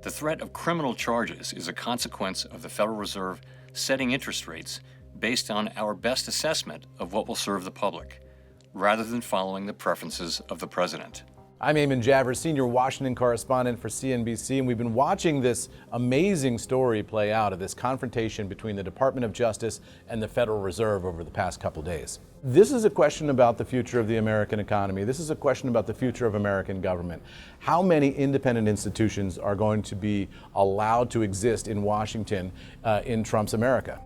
The threat of criminal charges is a consequence of the Federal Reserve setting interest rates based on our best assessment of what will serve the public, rather than following the preferences of the president. I'm Eamon Javers, senior Washington correspondent for CNBC, and we've been watching this amazing story play out of this confrontation between the Department of Justice and the Federal Reserve over the past couple days. This is a question about the future of the American economy. This is a question about the future of American government. How many independent institutions are going to be allowed to exist in Washington in Trump's America?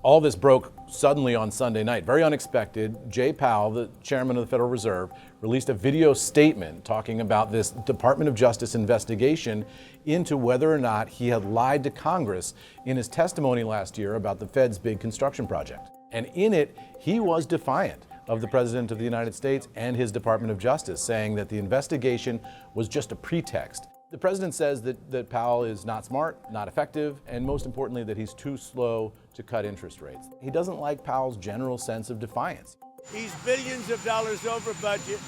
All this broke suddenly on Sunday night, very unexpected. Jay Powell, the chairman of the Federal Reserve, released a video statement talking about this Department of Justice investigation into whether or not he had lied to Congress in his testimony last year about the Fed's big construction project. And in it, he was defiant of the President of the United States and his Department of Justice, saying that the investigation was just a pretext. The president says that Powell is not smart, not effective, and most importantly, that he's too slow to cut interest rates. He doesn't like Powell's general sense of defiance. He's billions of dollars over budget,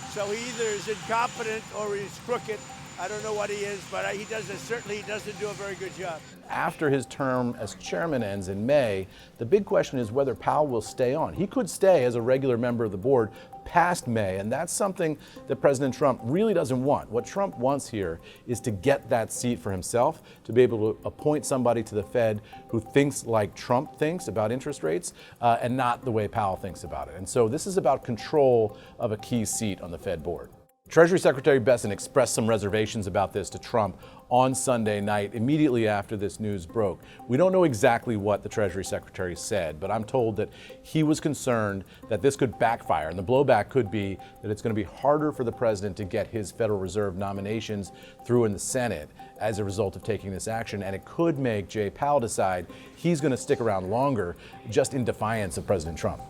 so he either is incompetent or he's crooked. I don't know what he is, but he certainly doesn't do a very good job. After his term as chairman ends in May, the big question is whether Powell will stay on. He could stay as a regular member of the board past May, and that's something that President Trump really doesn't want. What Trump wants here is to get that seat for himself, to be able to appoint somebody to the Fed who thinks like Trump thinks about interest rates, and not the way Powell thinks about it. And so this is about control of a key seat on the Fed board. Treasury Secretary Besson expressed some reservations about this to Trump on Sunday night, immediately after this news broke. We don't know exactly what the Treasury Secretary said, but I'm told that he was concerned that this could backfire, and the blowback could be that it's going to be harder for the president to get his Federal Reserve nominations through in the Senate as a result of taking this action, and it could make Jay Powell decide he's going to stick around longer just in defiance of President Trump.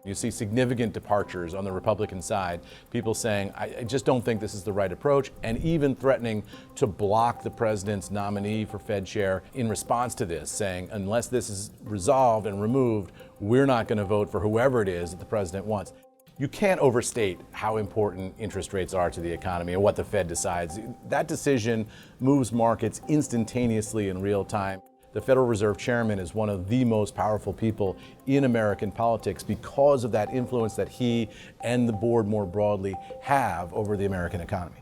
You see significant departures on the Republican side, people saying, I just don't think this is the right approach, and even threatening to block the president's nominee for Fed chair in response to this, saying, unless this is resolved and removed, we're not going to vote for whoever it is that the president wants. You can't overstate how important interest rates are to the economy and what the Fed decides. That decision moves markets instantaneously in real time. The Federal Reserve Chairman is one of the most powerful people in American politics because of that influence that he and the board more broadly have over the American economy.